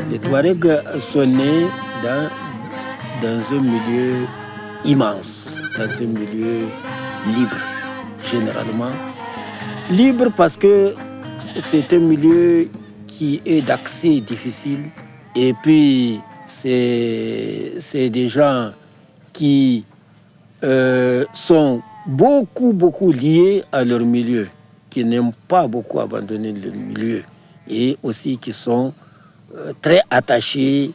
Les Touaregs sont nés dans un milieu immense, dans un milieu libre, généralement. Libre parce que c'est un milieu qui est d'accès difficile et puis c'est des gens qui sont beaucoup liés à leur milieu, qui n'aiment pas beaucoup abandonner leur milieu et aussi qui sont très attachés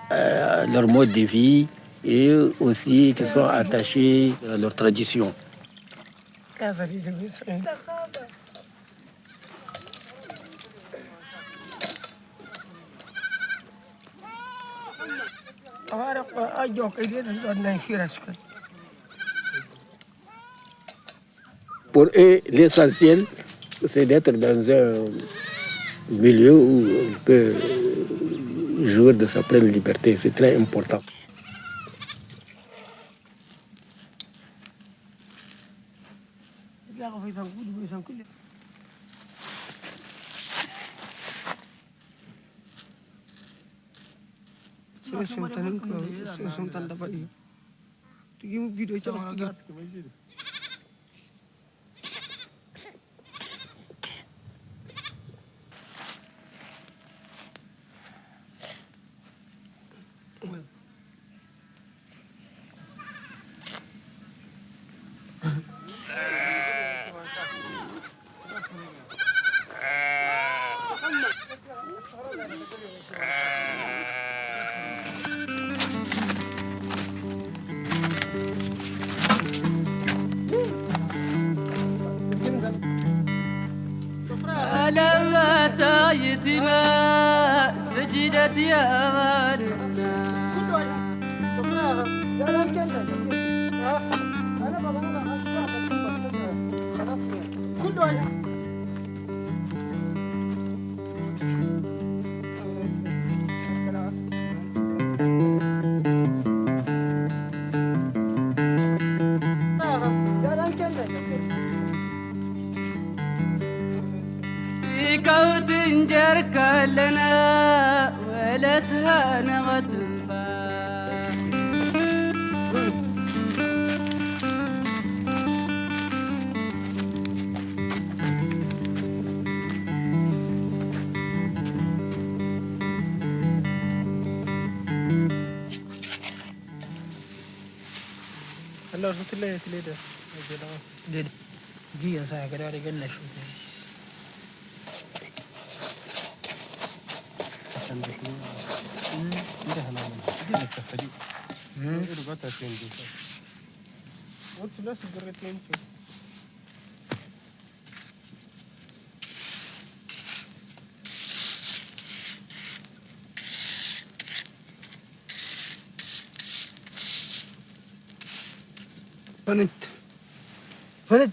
à leur mode de vie et aussi qui sont attachés à leur tradition. Pour eux, l'essentiel, c'est d'être dans un milieu où on peut jouir de sa pleine liberté. C'est très important. Allah su tile da giyan sa ga da ganna shi san da shi da halama da tafadi da ta tin da wato la su garratin ce فنت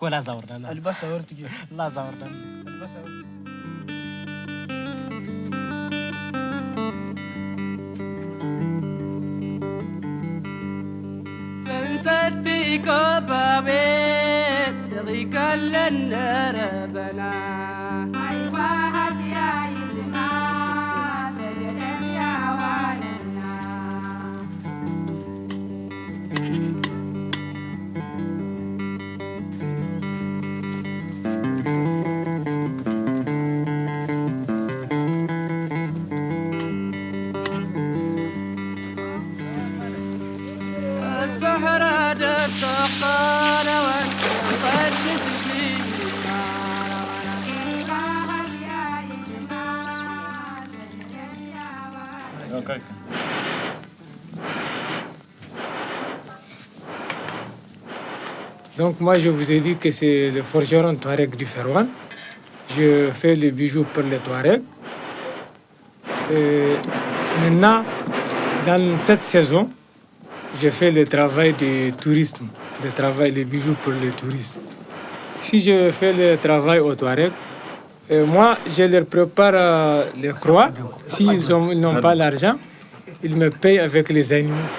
ولا زورنا البس ورتك لا زورنا البس سنسدي كبابين يضيك لنا ربنا أيوة يا يتما سيدنا يا والدنا سحر درس قال وانت Donc moi je vous ai dit que c'est le forgeron Touareg du Ferwan. Je fais les bijoux pour les Touaregs. Maintenant, dans cette saison, je fais le travail de tourisme, les bijoux pour le tourisme. Si je fais le travail au Touareg, moi je leur prépare les croix. S'ils n'ont pas l'argent, ils me payent avec les animaux.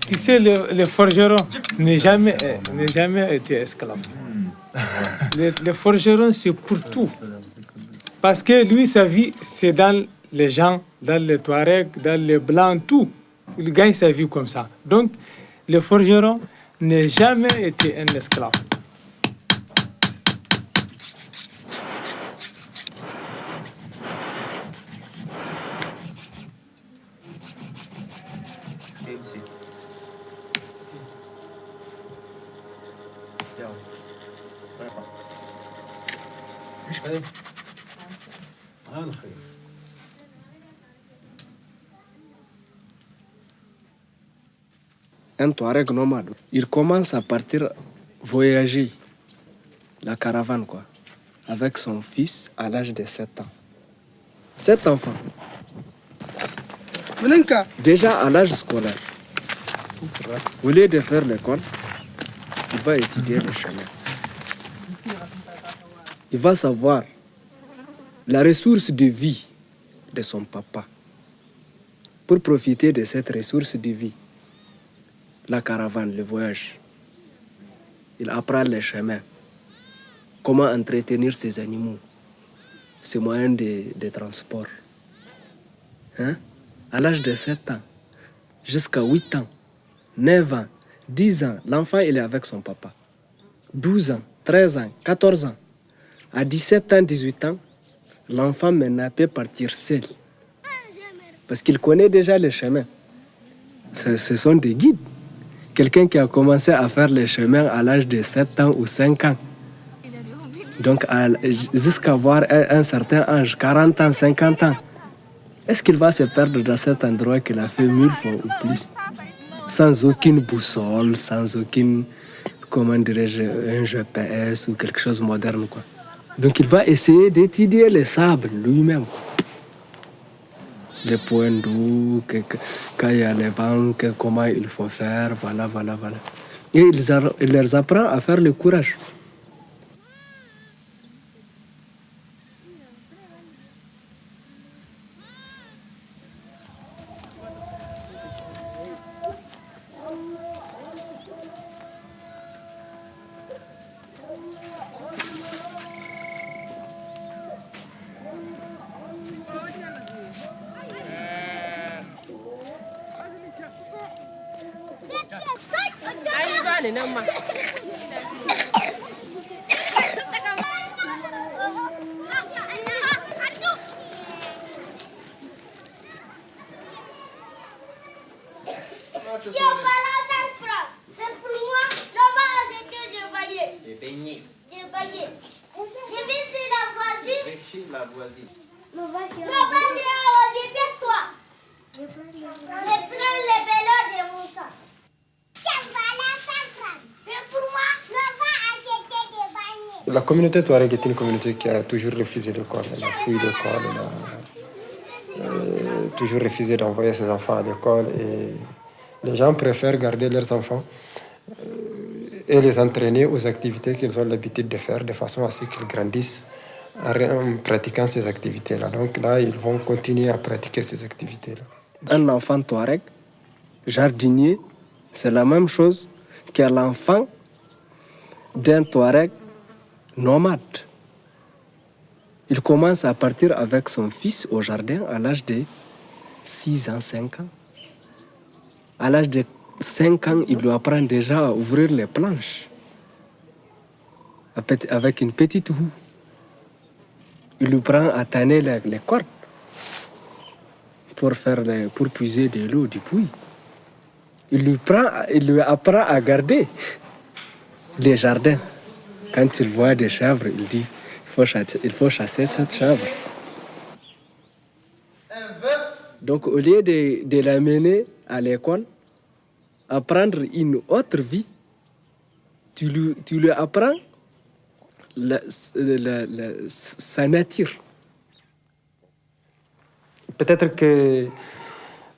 Tu sais, le forgeron n'a jamais été esclave. Le forgeron, c'est pour tout. Parce que lui, sa vie, c'est dans les gens, dans les Touaregs, dans les Blancs, tout. Il gagne sa vie comme ça. Donc, le forgeron n'a jamais été un esclave. Un Touareg nomade, il commence à partir voyager, la caravane quoi, avec son fils à l'âge de 7 ans. 7 enfants. Déjà à l'âge scolaire, au lieu de faire l'école, il va étudier le chemin. Il va savoir la ressource de vie de son papa. Pour profiter de cette ressource de vie, la caravane, le voyage, il apprend les chemins, comment entretenir ses animaux, ses moyens de transport. Hein? À l'âge de 7 ans, jusqu'à 8 ans, 9 ans, 10 ans, l'enfant il est avec son papa. 12 ans, 13 ans, 14 ans. À 17 ans, 18 ans, l'enfant maintenant peut partir seul. Parce qu'il connaît déjà les chemins. Ce sont des guides. Quelqu'un qui a commencé à faire les chemins à l'âge de 7 ans ou 5 ans. Donc jusqu'à avoir un certain âge, 40 ans, 50 ans. Est-ce qu'il va se perdre dans cet endroit qu'il a fait 1000 fois ou plus? Sans aucune boussole, sans aucune, comment dirais-je, un GPS ou quelque chose de moderne, quoi. Donc il va essayer d'étudier les sables lui-même. Les points d'eau, quand il y a les vents, comment il faut faire, voilà. Et il leur apprend à faire le courage. La communauté Touareg est une communauté qui a toujours refusé l'école. Elle a fui l'école, elle a toujours refusé d'envoyer ses enfants à l'école. Et les gens préfèrent garder leurs enfants et les entraîner aux activités qu'ils ont l'habitude de faire, de façon à ce qu'ils grandissent en pratiquant ces activités-là. Donc là, ils vont continuer à pratiquer ces activités-là. Un enfant Touareg, jardinier, c'est la même chose que l'enfant d'un Touareg nomade. Il commence à partir avec son fils au jardin à l'âge de 6 ans, 5 ans. À l'âge de 5 ans, il lui apprend déjà à ouvrir les planches avec une petite roue. il lui prend à tanner les cordes pour puiser de l'eau du puits. Il lui apprend à garder les jardins. Quand il voit des chèvres, il dit il faut chasser cette chèvre. Donc au lieu de l'amener à l'école, apprendre une autre vie, tu lui apprends sa nature. Peut-être que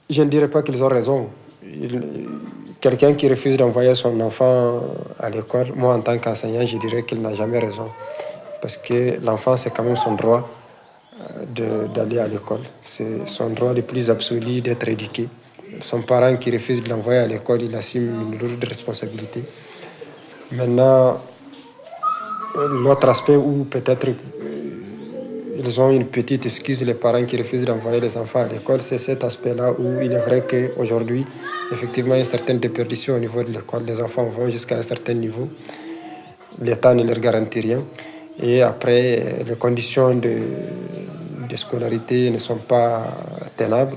je ne dirais pas qu'ils ont raison. Quelqu'un qui refuse d'envoyer son enfant à l'école, moi en tant qu'enseignant, je dirais qu'il n'a jamais raison. Parce que l'enfant, c'est quand même son droit d'aller à l'école. C'est son droit le plus absolu d'être éduqué. Son parent qui refuse de l'envoyer à l'école, il assume une lourde responsabilité. Maintenant, l'autre aspect où peut-être ils ont une petite excuse, les parents qui refusent d'envoyer les enfants à l'école, c'est cet aspect-là où il est vrai qu'aujourd'hui, effectivement, il y a une certaine déperdition au niveau de l'école. Les enfants vont jusqu'à un certain niveau. L'État ne leur garantit rien. Et après, les conditions de scolarité ne sont pas tenables.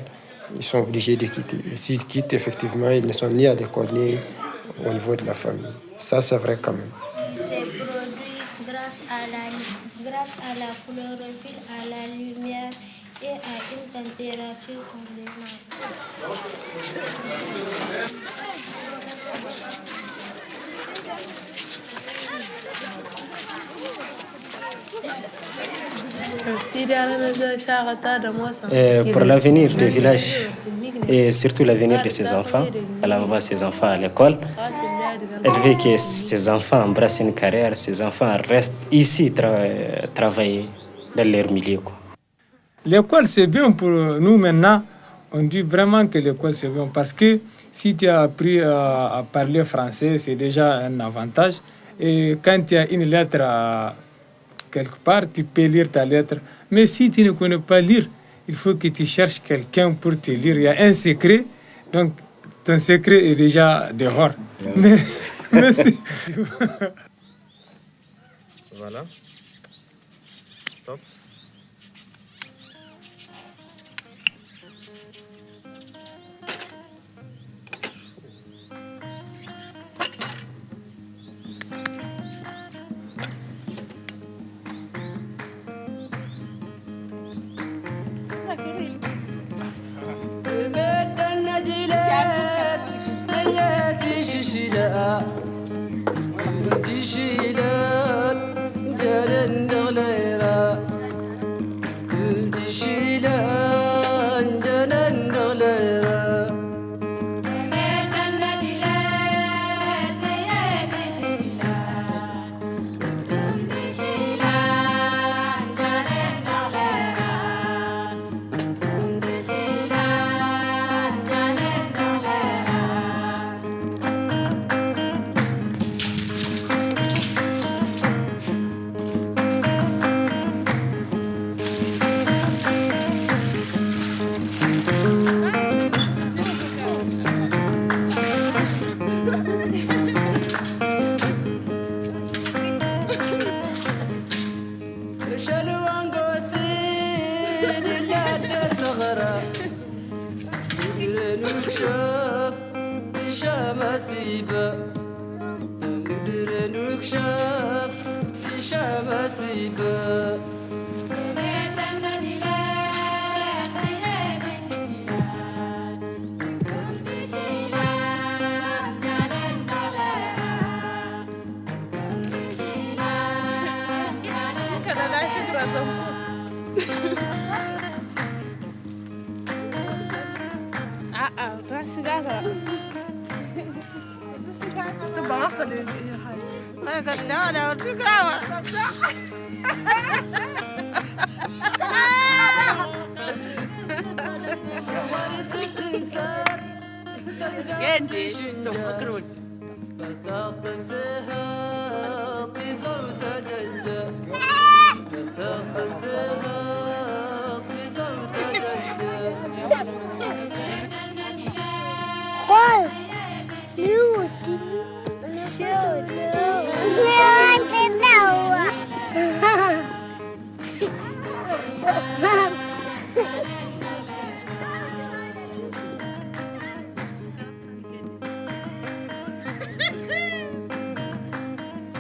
Ils sont obligés de quitter. Et s'ils quittent, effectivement, ils ne sont ni à l'école ni au niveau de la famille. Ça, c'est vrai quand même. C'est produit grâce à la chlorophylle, à la lumière et à une température convenable. Pour l'avenir du village et surtout l'avenir de ses enfants, elle envoie ses enfants à l'école. Elle veut que ses enfants embrassent une carrière, ses enfants restent ici travailler dans leur milieu. L'école, c'est bien pour nous maintenant. On dit vraiment que l'école, c'est bien parce que si tu as appris à parler français, c'est déjà un avantage. Et quand tu as une lettre quelque part, tu peux lire ta lettre. Mais si tu ne connais pas lire, il faut que tu cherches quelqu'un pour te lire. Il y a un secret, donc ton secret est déjà dehors. Mais Voilà. Stop.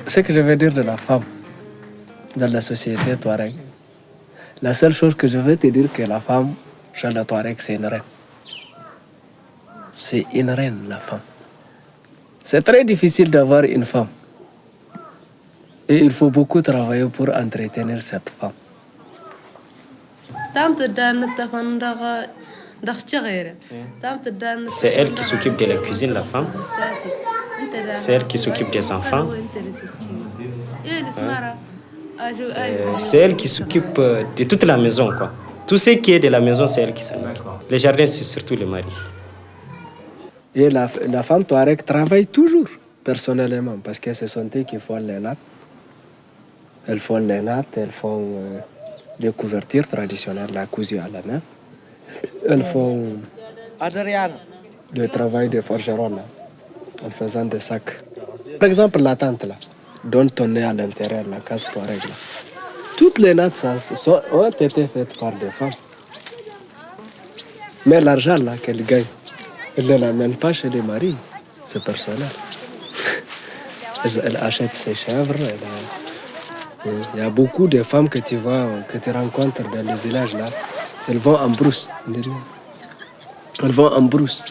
Ce que je veux dire de la femme dans la société touareg, la seule chose que je veux te dire que la femme chez le touareg, c'est une reine. C'est une reine, la femme. C'est très difficile d'avoir une femme. Et il faut beaucoup travailler pour entretenir cette femme. C'est elle qui s'occupe de la cuisine, la femme. C'est elle qui s'occupe des enfants. C'est elle qui s'occupe de toute la maison, quoi. Tout ce qui est de la maison, c'est elle qui s'en occupe. Le jardin, c'est surtout le mari. Et la femme touareg travaille toujours personnellement parce que ce sont eux qui font les nattes. Elles font les nattes, elles font les couvertures traditionnelles, la cousue à la main. Elles font le travail des forgerons là, en faisant des sacs. Par exemple, la tente là, dont on est à l'intérieur, la case touareg là. Toutes les nattes ont été faites par des femmes. Mais l'argent là qu'elles gagnent, elles ne l'amènent pas chez les maris, c'est personnel. Elles achètent ses chèvres. Il y a beaucoup de femmes que tu rencontres dans le village là. Elles vont en brousse. Elles vont en brousse.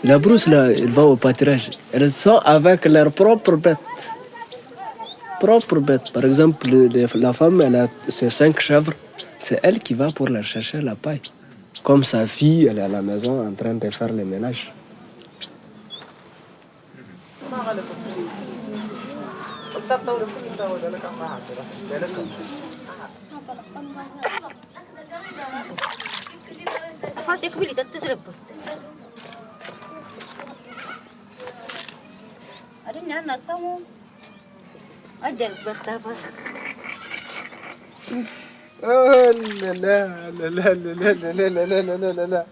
La brousse là, elles vont au pâturage. Elles sont avec leurs propres bêtes. Par exemple, la femme, elle a ses 5 chèvres. C'est elle qui va pour leur chercher la paille. Comme sa fille, elle est à la maison en train de faire le ménage. Oh là là là là là là là là là là là là.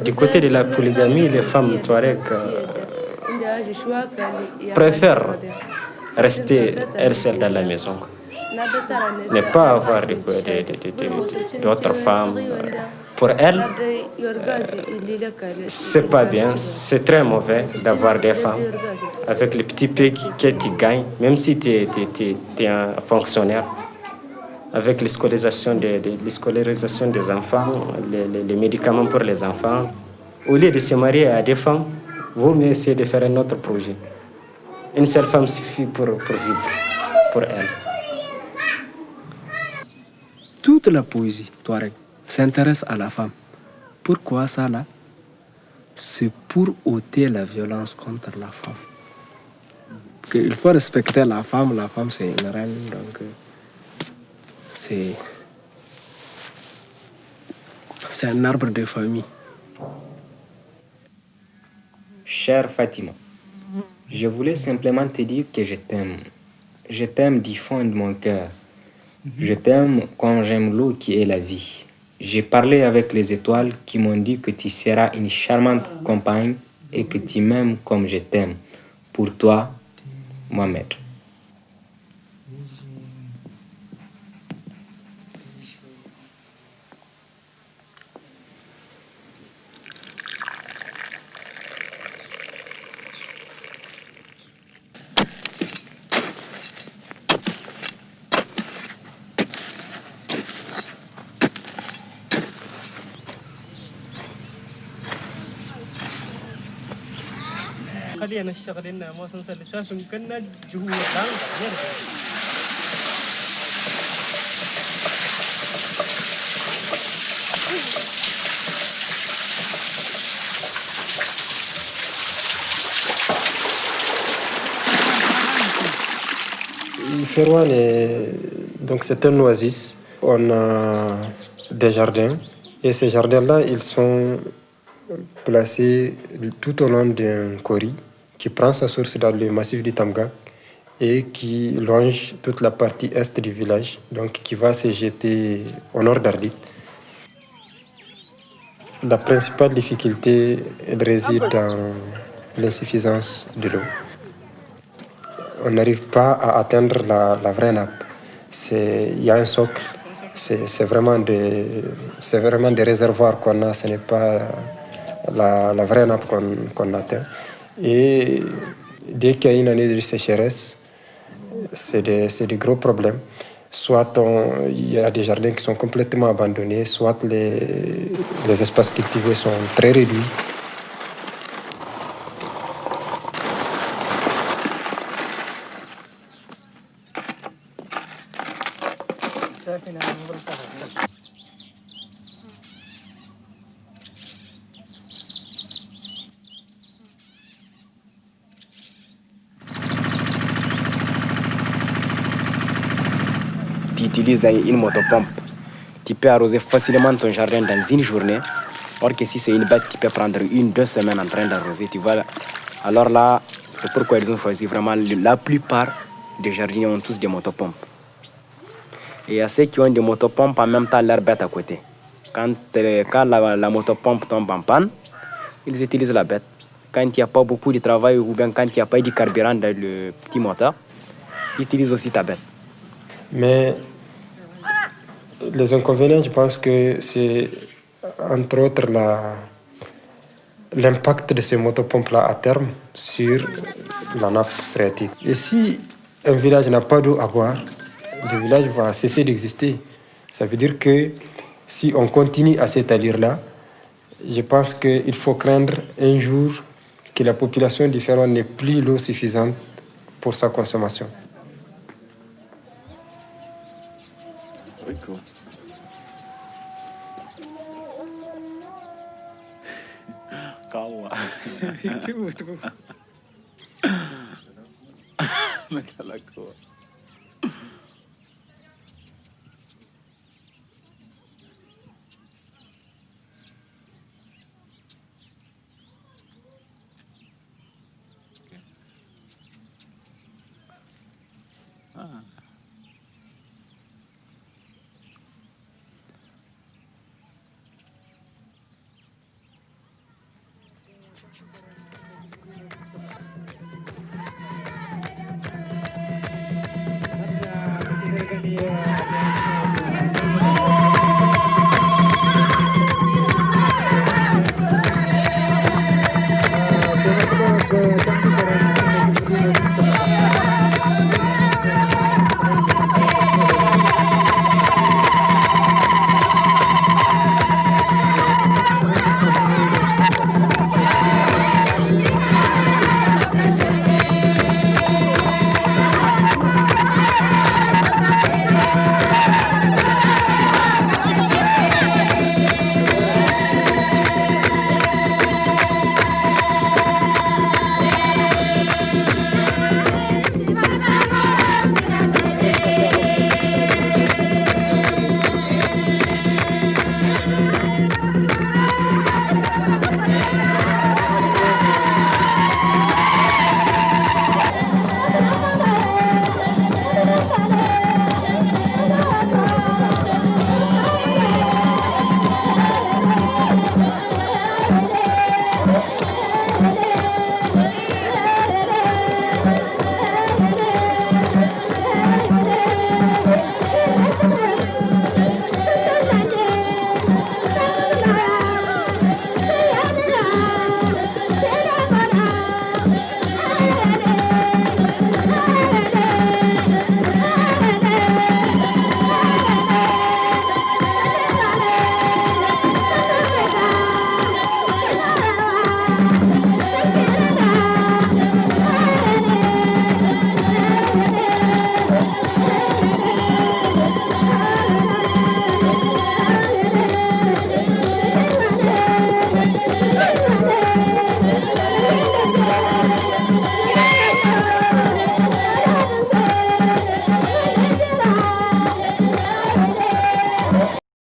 Du côté de la polygamie, les femmes touareg préfèrent rester elles seules dans la maison. Ne pas avoir d'autres femmes. Pour elles, c'est pas bien, c'est très mauvais d'avoir des femmes avec le petit peu que tu gagnes, même si tu es un fonctionnaire. Avec la scolarisation des enfants, les médicaments pour les enfants. Au lieu de se marier à des femmes, vaut mieux essayer de faire un autre projet. Une seule femme suffit pour vivre, pour elle. Toute la poésie touareg s'intéresse à la femme. Pourquoi ça là? C'est pour ôter la violence contre la femme. Il faut respecter la femme c'est une reine, donc... C'est un arbre de famille. Chère Fatima, je voulais simplement te dire que je t'aime. Je t'aime du fond de mon cœur. Je t'aime comme j'aime l'eau qui est la vie. J'ai parlé avec les étoiles qui m'ont dit que tu seras une charmante compagne et que tu m'aimes comme je t'aime. Pour toi, Mohamed. خلينا نشتغل لنا موسم سلسات وكنا جهود Ferwan, donc c'est un oasis. On a des jardins et ces jardins-là, ils sont placé tout au long d'un cori qui prend sa source dans le massif du Tamgak et qui longe toute la partie est du village, donc qui va se jeter au nord d'Arlit. La principale difficulté réside dans l'insuffisance de l'eau. On n'arrive pas à atteindre la vraie nappe. Il y a un socle, c'est vraiment des réservoirs qu'on a, ce n'est pas la vraie nappe qu'on atteint. Et dès qu'il y a une année de sécheresse, c'est des gros problèmes. Soit il y a des jardins qui sont complètement abandonnés, soit les espaces cultivés sont très réduits. Tu utilises une motopompe, tu peux arroser facilement ton jardin dans une journée. Or que si c'est une bête qui peut prendre 1-2 semaines en train d'arroser, tu vois. Alors là, c'est pourquoi ils ont choisi vraiment, la plupart des jardiniers ont tous des motopompes. Et à ceux qui ont des motopompes, en même temps, leur bête à côté. Quand la motopompe tombe en panne, ils utilisent la bête. Quand il n'y a pas beaucoup de travail ou bien quand il n'y a pas de carburant dans le petit moteur, tu utilises aussi ta bête. Mais les inconvénients, je pense que c'est entre autres l'impact de ces motopompes-là à terme sur la nappe phréatique. Et si un village n'a pas d'eau à boire, le village va cesser d'exister. Ça veut dire que si on continue à cette allure-là, je pense qu'il faut craindre un jour que la population du Ferroin n'ait plus l'eau suffisante pour sa consommation.